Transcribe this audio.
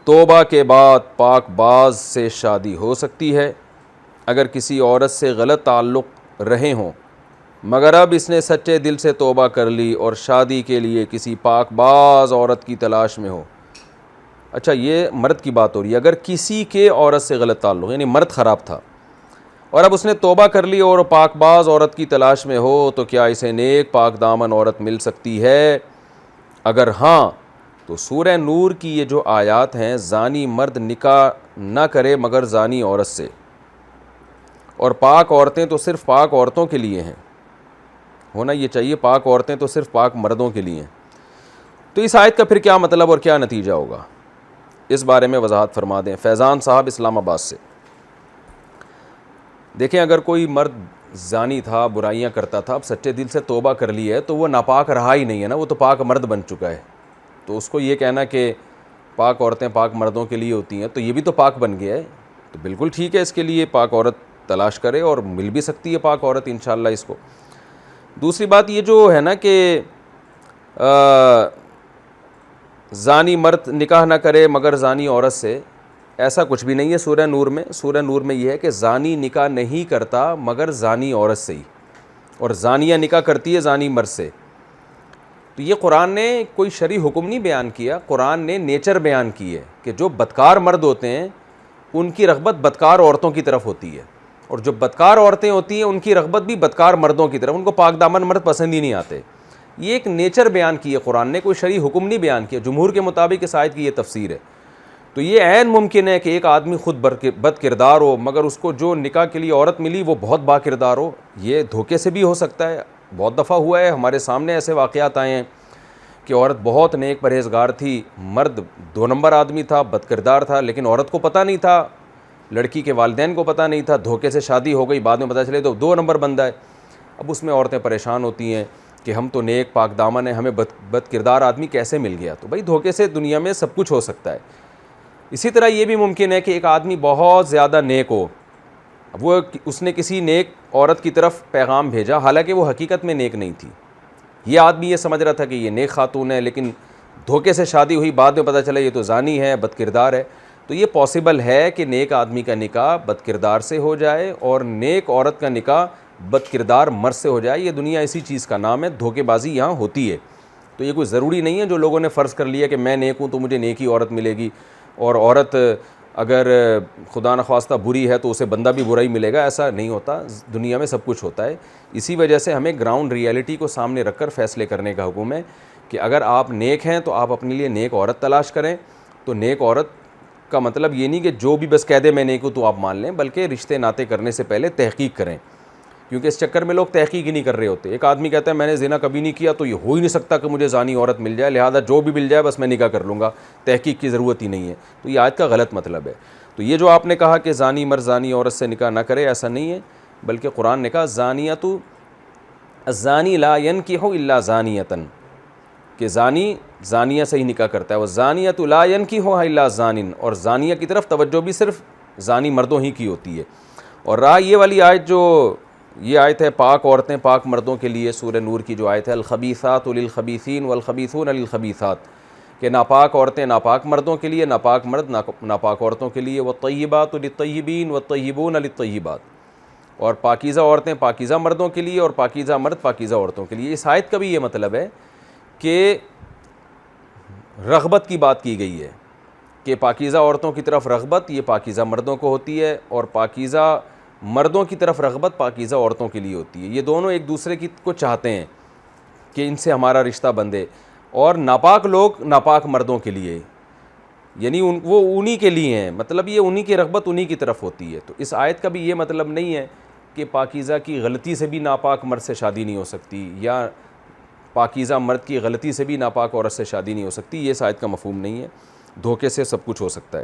توبہ کے بعد پاک باز سے شادی ہو سکتی ہے اگر کسی عورت سے غلط تعلق رہے ہوں، مگر اب اس نے سچے دل سے توبہ کر لی اور شادی کے لیے کسی پاک باز عورت کی تلاش میں ہو۔ اچھا، یہ مرد کی بات ہو رہی ہے۔ اگر کسی کے عورت سے غلط تعلق، یعنی مرد خراب تھا اور اب اس نے توبہ کر لی اور پاک باز عورت کی تلاش میں ہو، تو کیا اسے نیک پاک دامن عورت مل سکتی ہے؟ اگر ہاں تو سورہ نور کی یہ جو آیات ہیں، زانی مرد نکاح نہ کرے مگر زانی عورت سے، اور پاک عورتیں تو صرف پاک عورتوں کے لیے ہیں، ہونا یہ چاہیے پاک عورتیں تو صرف پاک مردوں کے لیے ہیں، تو اس آیت کا پھر کیا مطلب اور کیا نتیجہ ہوگا، اس بارے میں وضاحت فرما دیں۔ فیضان صاحب اسلام آباد سے۔ دیکھیں، اگر کوئی مرد زانی تھا، برائیاں کرتا تھا، اب سچے دل سے توبہ کر لی ہے تو وہ ناپاک رہا ہی نہیں ہے نا، وہ تو پاک مرد بن چکا ہے، تو اس کو یہ کہنا کہ پاک عورتیں پاک مردوں کے لیے ہوتی ہیں تو یہ بھی تو پاک بن گیا ہے، تو بالکل ٹھیک ہے، اس کے لیے پاک عورت تلاش کرے اور مل بھی سکتی ہے پاک عورت انشاءاللہ اس کو۔ دوسری بات یہ جو ہے نا کہ زانی مرد نکاح نہ کرے مگر زانی عورت سے، ایسا کچھ بھی نہیں ہے سورہ نور میں۔ سورہ نور میں یہ ہے کہ زانی نکاح نہیں کرتا مگر زانی عورت سے ہی، اور زانیہ نکاح کرتی ہے زانی مرد سے۔ تو یہ قرآن نے کوئی شرعی حکم نہیں بیان کیا، قرآن نے نیچر بیان کی ہے کہ جو بدکار مرد ہوتے ہیں ان کی رغبت بدکار عورتوں کی طرف ہوتی ہے، اور جو بدکار عورتیں ہوتی ہیں ان کی رغبت بھی بدکار مردوں کی طرف، ان کو پاک دامن مرد پسند ہی نہیں آتے۔ یہ ایک نیچر بیان کی ہے قرآن نے، کوئی شرعی حکم نہیں بیان کیا۔ جمہور کے مطابق اس آیت کی یہ تفسیر ہے۔ تو یہ عین ممکن ہے کہ ایک آدمی خود بد کردار ہو مگر اس کو جو نکاح کے لیے عورت ملی وہ بہت با کردار ہو، یہ دھوکے سے بھی ہو سکتا ہے، بہت دفعہ ہوا ہے، ہمارے سامنے ایسے واقعات آئے ہیں کہ عورت بہت نیک پرہیزگار تھی، مرد 2 نمبر آدمی تھا، بد کردار تھا، لیکن عورت کو پتہ نہیں تھا، لڑکی کے والدین کو پتہ نہیں تھا، دھوکے سے شادی ہو گئی، بعد میں پتہ چلے تو 2 نمبر بندہ ہے۔ اب اس میں عورتیں پریشان ہوتی ہیں کہ ہم تو نیک پاک دامن ہیں، ہمیں بد کردار آدمی کیسے مل گیا؟ تو بھائی دھوکے سے دنیا میں سب کچھ ہو سکتا ہے۔ اسی طرح یہ بھی ممکن ہے کہ ایک آدمی بہت زیادہ نیک ہو، اس نے کسی نیک عورت کی طرف پیغام بھیجا، حالانکہ وہ حقیقت میں نیک نہیں تھی، یہ آدمی یہ سمجھ رہا تھا کہ یہ نیک خاتون ہے، لیکن دھوکے سے شادی ہوئی، بعد میں پتہ چلا یہ تو زانی ہے، بد کردار ہے۔ تو یہ پاسبل ہے کہ نیک آدمی کا نکاح بد کردار سے ہو جائے اور نیک عورت کا نکاح بد کردار مرد سے ہو جائے، یہ دنیا اسی چیز کا نام ہے، دھوکے بازی یہاں ہوتی ہے۔ تو یہ کوئی ضروری نہیں ہے جو لوگوں نے فرض کر لیا کہ میں نیک ہوں تو مجھے نیک ہی عورت ملے گی، اور عورت اگر خدا نخواستہ بری ہے تو اسے بندہ بھی برا ہی ملے گا، ایسا نہیں ہوتا، دنیا میں سب کچھ ہوتا ہے۔ اسی وجہ سے ہمیں گراؤنڈ ریئلٹی کو سامنے رکھ کر فیصلے کرنے کا حکم ہے کہ اگر آپ نیک ہیں تو آپ اپنے لیے نیک عورت تلاش کریں۔ تو نیک عورت کا مطلب یہ نہیں کہ جو بھی بس کہہ دے میں نیک ہوں تو آپ مان لیں، بلکہ رشتے ناطے کرنے سے پہلے تحقیق کریں، کیونکہ اس چکر میں لوگ تحقیق ہی نہیں کر رہے ہوتے۔ ایک آدمی کہتا ہے میں نے زنا کبھی نہیں کیا تو یہ ہو ہی نہیں سکتا کہ مجھے زانی عورت مل جائے، لہذا جو بھی مل جائے بس میں نکاح کر لوں گا، تحقیق کی ضرورت ہی نہیں ہے۔ تو یہ آیت کا غلط مطلب ہے۔ تو یہ جو آپ نے کہا کہ زانی مرد زانی عورت سے نکاح نہ کرے، ایسا نہیں ہے، بلکہ قرآن نے کہا زانیۃ الزانی لا ینکح الا زانیۃ، کہ زانی زانیہ سے ہی نکاح کرتا ہے، وہ زانیۃ لا ینکحها الا زان، اور زانیہ کی طرف توجہ بھی صرف زانی مردوں ہی کی ہوتی ہے۔ اور رہا یہ والی آیت، جو یہ آیت ہے پاک عورتیں پاک مردوں کے لیے، سورہ نور کی جو آیت ہے الخبیثات للخبیثین والخبیثون للخبیثات، کہ ناپاک عورتیں ناپاک مردوں کے لیے، ناپاک مرد ناپاک عورتوں کے لیے، والطیبات للطیبین والطیبون للطیبات، اور پاکیزہ عورتیں پاکیزہ مردوں کے لیے اور پاکیزہ مرد پاکیزہ عورتوں کے لیے۔ اس آیت کا بھی یہ مطلب ہے کہ رغبت کی بات کی گئی ہے کہ پاکیزہ عورتوں کی طرف رغبت یہ پاکیزہ مردوں کو ہوتی ہے، اور پاکیزہ مردوں کی طرف رغبت پاکیزہ عورتوں کے لیے ہوتی ہے۔ یہ دونوں ایک دوسرے کو چاہتے ہیں کہ ان سے ہمارا رشتہ بندھے، اور ناپاک لوگ ناپاک مردوں کے لیے، یعنی وہ انہی کے لیے ہیں، مطلب یہ انہی کی رغبت انہی کی طرف ہوتی ہے۔ تو اس آیت کا بھی یہ مطلب نہیں ہے کہ پاکیزہ کی غلطی سے بھی ناپاک مرد سے شادی نہیں ہو سکتی، یا پاکیزہ مرد کی غلطی سے بھی ناپاک عورت سے شادی نہیں ہو سکتی، یہ اس آیت کا مفہوم نہیں ہے، دھوکے سے سب کچھ ہو سکتا ہے۔